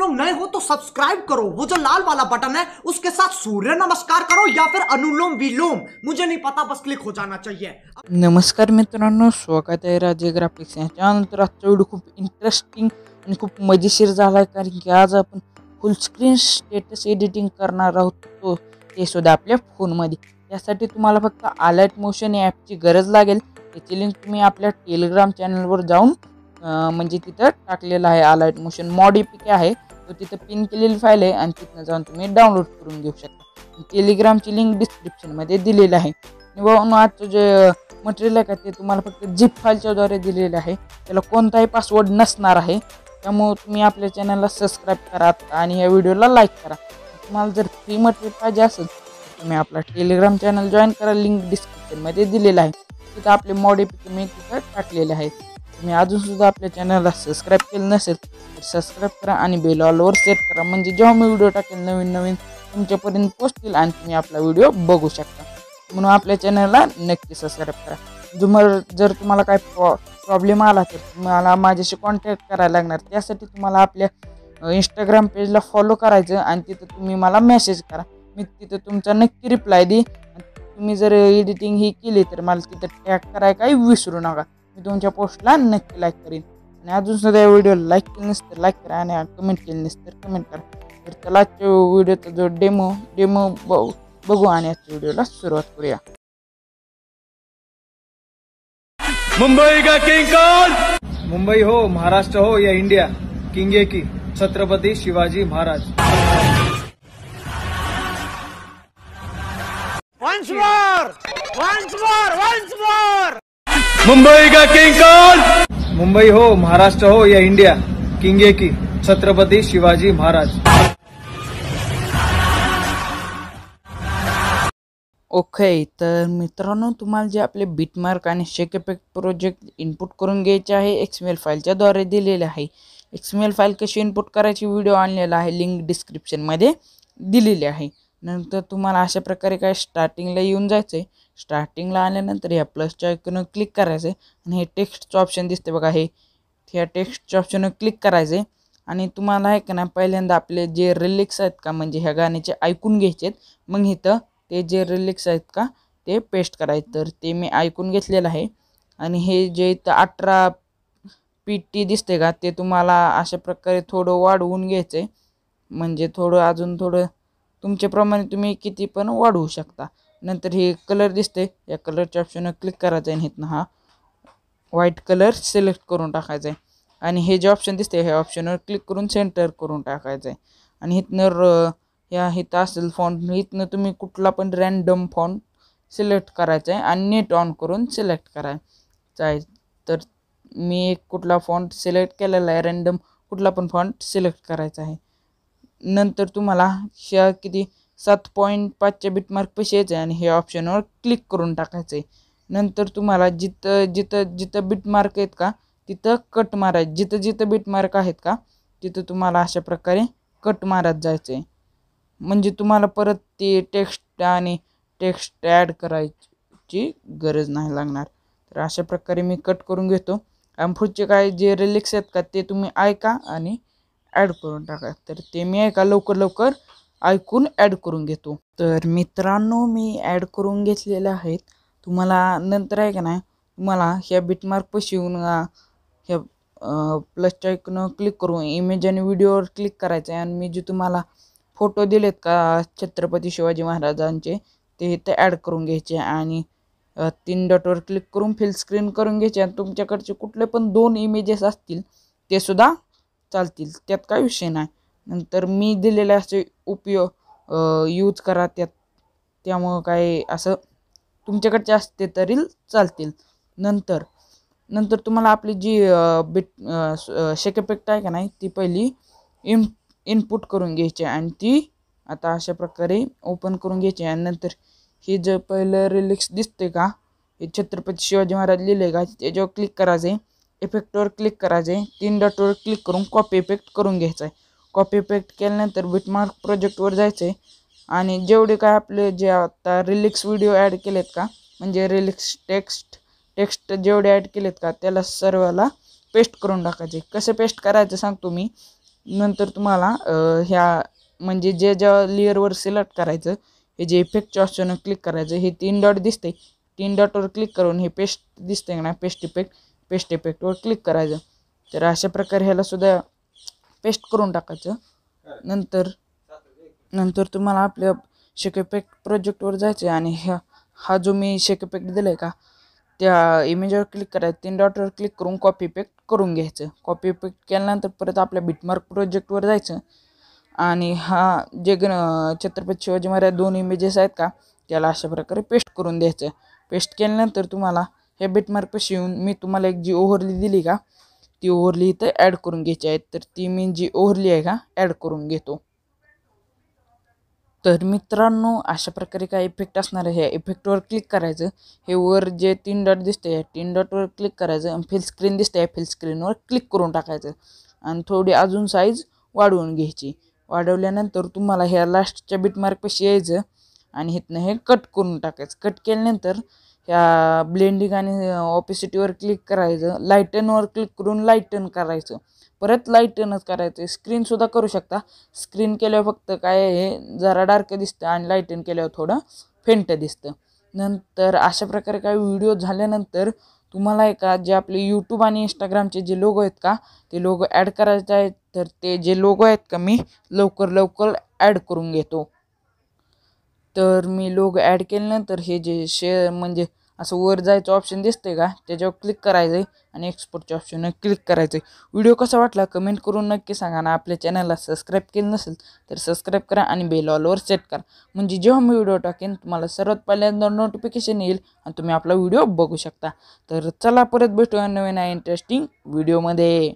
लोग नए हो तो सब्सक्राइब करो, वो जो लाल वाला बटन है उसके साथ सूर्य नमस्कार करो या फिर अनुलोम विलोम, मुझे नहीं पता, बस क्लिक हो जाना चाहिए। नमस्कार मित्रांनो, स्वागत आहे राजे ग्राफिक्स या चॅनलवर। आजचा व्हिडिओ खूप इंटरेस्टिंग आणि खूप मजेशीर झाला आहे, कारण की आज आपण फुल स्क्रीन स्टेटस एडिटिंग करणार आहोत, तो ते सुद्धा आपल्या फोनमध्ये। यासाठी तुम्हाला फक्त अलाइट मोशन या ॲपची गरज लागेल। त्याची लिंक तुम्ही आपल्या टेलिग्राम चॅनलवर जाऊन म्हणजे तिथं टाकलेलं आहे। अलाइट मोशन मॉड एपीके आहे, तो तिथं पिन केलेली फाईल आहे आणि तिथनं जाऊन तुम्ही डाउनलोड करून घेऊ शकता। टेलिग्रामची लिंक डिस्क्रिप्शनमध्ये दिलेली आहे। म्हणून आजचं जे मटेरियल आहे का ते तुम्हाला फक्त झिप फाईलच्या द्वारे दिलेलं आहे, त्याला कोणताही पासवर्ड नसणार आहे। त्यामुळे तुम्ही आपल्या चॅनलला सबस्क्राईब करा आणि या व्हिडिओला लाईक करा। तुम्हाला जर फ्री मटेरियल पाहिजे असेल तर तुम्ही आपला टेलिग्राम चॅनल जॉईन करा, लिंक डिस्क्रिप्शनमध्ये दिलेलं आहे। तिथं आपले मॉड एपीके मी तिथं टाकलेले आहे। तुम्ही अजूनसुद्धा आपल्या चॅनलला सबस्क्राईब केलं नसेल तर सबस्क्राईब करा आणि बेल ऑलवर सेट करा, म्हणजे जेव्हा मी व्हिडिओ टाकेल नवीन तुमच्यापर्यंत पोहोचतील आणि तुम्ही आपला व्हिडिओ बघू शकता। म्हणून आपल्या चॅनलला नक्की सबस्क्राईब करा। जर तुम्हाला काय प्रॉब्लेम आला तर तुम्हाला माझ्याशी कॉन्टॅक्ट करायला लागणार। त्यासाठी तुम्हाला आपल्या इंस्टाग्राम पेजला फॉलो करायचं आणि तिथं तुम्ही मला मेसेज करा, मी तिथं तुमचा नक्की रिप्लाय देईन। तुम्ही जर एडिटिंग ही केली तर मला तिथं टॅग करायला काही विसरू नका, मी तुमच्या पोस्टला नक्की लाईक करीन। आणि अजून सुद्धा व्हिडिओला लाईक केलं नसतं तर लाईक करा आणि कमेंट केली नसतं तर कमेंट करा। तर चला व्हिडिओचा जो डेमो बघू आणि आजच्या व्हिडिओला सुरुवात करूया। मुंबई का किंग कौन? मुंबई हो, महाराष्ट्र हो या इंडिया, किंग है की छत्रपति शिवाजी महाराज। Once more! मुंबई का किंग कौन? मुंबई हो, महाराष्ट्र हो या इंडिया, किंग है की छत्रपति शिवाजी महाराज। ओके, तर मित्रांनो, तुम्हाला जे आपले बिटमार्क आणि शेक इफेक्ट प्रोजेक्ट इनपुट करून घ्यायचे आहे एक्सएमएल फाईलच्या द्वारे दिलेले आहे। एक्सएमएल फाईल कशी इनपुट करायची व्हिडिओ आणलेला आहे, लिंक डिस्क्रिप्शनमध्ये दिलेली आहे। नंतर तुम्हाला अशा प्रकारे काय स्टार्टिंगला येऊन जायचं आहे। स्टार्टिंगला आल्यानंतर या प्लसच्या आयकॉनवर क्लिक करायचं आहे आणि हे टेक्स्टचं ऑप्शन दिसते बघा, ह्या टेक्स्टच्या ऑप्शनवर क्लिक करायचं आहे। आणि तुम्हाला आहे का ना, पहिल्यांदा आपले जे रिलिक्स आहेत का, म्हणजे ह्या गाण्याचे ऐकून घ्यायचे आहेत, मग इथं ते जे रिलिक्स आहेत का ते पेस्ट करायचं। तर ते मी ऐकून घेतलेलं आहे। आणि हे जे इथं 18 PT दिसते का, ते तुम्हाला अशा प्रकारे थोडं वाढवून घ्यायचं आहे, म्हणजे अजून थोडं तुमच्याप्रमाणे तुम्ही किती पण वाढवू शकता। नंतर हे कलर दिसते, या कलरच्या ऑप्शनवर क्लिक करायचं आहे आणि इथनं हा व्हाईट कलर सिलेक्ट करून टाकायचा आहे। आणि हे जे ऑप्शन दिसते ह्या ऑप्शनवर क्लिक करून सेंटर करून टाकायचं आहे। आणि इथनं इथं असेल फॉन्ट, इथनं तुम्ही कुठला पण रॅन्डम फॉन्ट सिलेक्ट करायचा आहे आणि नेट ऑन करून सिलेक्ट करायचा आहे। तर मी एक कुठला फॉन्ट सिलेक्ट केलेला आहे, रॅन्डम कुठला पण फॉन्ट सिलेक्ट करायचा आहे। नंतर तुम्हाला ह्या 7.5च्या बिटमार्क पैसे यायचे आणि हे ऑप्शनवर क्लिक करून टाकायचं आहे। नंतर तुम्हाला जिथं बिटमार्क आहेत का तिथं कट मारायचं, जिथं बिटमार्क आहेत का तिथं तुम्हाला अशा प्रकारे कट मारत जायचं आहे, म्हणजे तुम्हाला परत ते टेक्स्ट ॲड करायची गरज नाही लागणार। तर अशा प्रकारे मी कट करून घेतो आणि पुढचे काय जे रिलिक्स आहेत का ते तुम्ही ऐका आणि ॲड करून टाका। तर ते मी ऐका लवकर ऐकून ॲड करून घेतो। तर मित्रांनो, मी ॲड करून घेतलेले आहेत। तुम्हाला नंतर आहे का नाही, तुम्हाला ह्या बिटमार्क पाशी येऊन ह्या प्लसच्या आयकॉनवर क्लिक करून इमेज आणि व्हिडिओवर क्लिक करायचं आहे। आणि मी जे तुम्हाला फोटो दिलेत का छत्रपती शिवाजी महाराजांचे, ते इथे ॲड करून घ्यायचे आणि 3 डॉटवर क्लिक करून फिल स्क्रीन करून घ्यायचे। आणि तुमच्याकडचे कुठले पण 2 इमेजेस असतील ते सुद्धा चालतील, त्यात काय विषय नाही। नंतर मी दिलेले असे यूज करा त्यामुळं काय असं तुमच्याकडचे असते तरी चालतील। नंतर तुम्हाला आपली जी शेक इफेक्ट आहे का नाही ती पहिली इनपुट करून घ्यायची आणि ती आता अशा प्रकारे ओपन करून घ्यायची। आणि नंतर हे जे पहिलं रिलिक्स दिसते का, हे छत्रपती शिवाजी महाराज लिहिले का, त्याच्यावर क्लिक करायचं आहे, इफेक्टवर क्लिक करायचं आहे, 3 डॉटवर क्लिक करून कॉपी इफेक्ट करून घ्यायचा आहे। कॉपी इफेक्ट केल्यानंतर बिटमार्क प्रोजेक्टवर जायचं आहे आणि जेवढे काय आपले जे आता रिलिक्स व्हिडिओ ॲड केलेत का, म्हणजे रिलिक्स टेक्स्ट जेवढे ॲड केलेत का त्याला सर्वाला पेस्ट करून टाकायचे। कसं पेस्ट करायचं सांगतो मी। नंतर तुम्हाला ह्या म्हणजे ज्या लेअरवर सिलेक्ट करायचं, हे जे इफेक्टच्या ऑप्शनवर क्लिक करायचं, हे 3 डॉट दिसते, 3 डॉटवर क्लिक करून हे पेस्ट दिसते ना, पेस्ट इफेक्टवर क्लिक करायचं. तर अशा प्रकारे ह्याला सुद्धा पेस्ट करून टाकायचं. नंतर तुम्हाला आपल्या शेक इफेक्ट प्रोजेक्टवर जायचं आणि हा जो मी शेक इफेक्ट दिला आहे का, त्या इमेजवर क्लिक करायचं, 3 डॉटवर क्लिक करून कॉपी इफेक्ट करून घ्यायचं. कॉपी इफेक्ट केल्यानंतर परत आपल्या बिटमार्क प्रोजेक्टवर जायचं आणि हा जे छत्रपती शिवाजी महाराज 2 इमेजेस आहेत का, त्याला अशा प्रकारे पेस्ट करून द्यायचं. पेस्ट केल्यानंतर तुम्हाला हे बिटमार्कपाशी येऊन मी तुम्हाला एक जी ओव्हरली दिली का, ती ओव्हरली इथं ॲड करून घ्यायची आहे. तर ती मी जी ओव्हरली आहे का ॲड करून घेतो. तर मित्रांनो, अशा प्रकारे काय इफेक्ट असणार आहे, ह्या इफेक्टवर क्लिक करायचं. हे वर जे 3 डॉट दिसते, या 3 डॉटवर क्लिक करायचं आणि फिल स्क्रीन दिसते, फिल स्क्रीनवर क्लिक करून टाकायचं आणि थोडी अजून साईज वाढवून घ्यायची. वाढवल्यानंतर तुम्हाला ह्या लास्टच्या बिटमार्कपाशी यायचं आणि इथनं हे कट करून टाकायचं. कट केल्यानंतर ह्या ब्लेंडिंग आणि ऑपेसिटीवर क्लिक करायचं, लाईटनवर क्लिक करून लाईटन करायचं, परत लाईटनच करायचं. स्क्रीनसुद्धा करू शकता. स्क्रीन केल्यावर फक्त काय हे जरा डार्क दिसतं आणि लाईटन केल्यावर थोडं फेंट दिसतं. नंतर अशा प्रकारे काय व्हिडिओ झाल्यानंतर तुम्हाला एका जे आपले यूट्यूब आणि इंस्टाग्रामचे जे लोगो आहेत का, ते लोगो ॲड करायचे आहेत. तर ते जे लोगो आहेत का, मी लवकर ॲड करून घेतो. तर मी लोगो ॲड केल्यानंतर हे जे म्हणजे असं वर जायचं ऑप्शन दिसते का, त्याच्यावर क्लिक करायचं आहे आणि एक्सपोर्टच्या ऑप्शनवर क्लिक करायचं आहे. व्हिडिओ कसा वाटला कमेंट करून नक्की सांगा ना. आपल्या चॅनलला सबस्क्राईब केलं नसेल तर सबस्क्राईब करा आणि बेल ऑलवर सेट करा, म्हणजे जेव्हा मी व्हिडिओ टाकेन तुम्हाला सर्वात पहिल्यांदा नोटिफिकेशन येईल आणि तुम्ही आपला व्हिडिओ बघू शकता. तर चला परत भेटूया नवीन इंटरेस्टिंग व्हिडिओमध्ये.